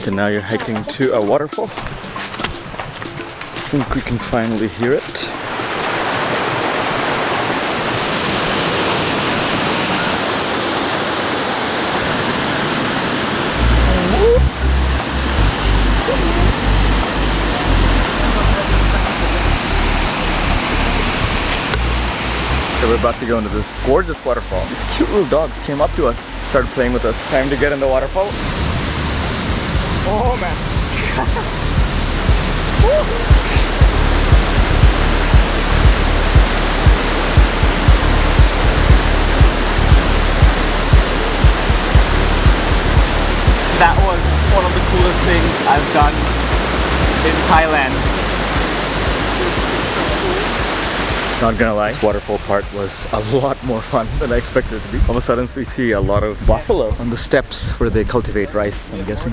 Okay, now you're hiking to a waterfall. I think we can finally hear it. So we're about to go into this gorgeous waterfall. These cute little dogs came up to us, started playing with us. Time to get in the waterfall. Oh man. That was one of the coolest things I've done in Thailand. Not gonna lie, this waterfall part was a lot more fun than I expected it to be. All of a sudden we see a lot of buffalo on the steppes where they cultivate rice, I'm guessing.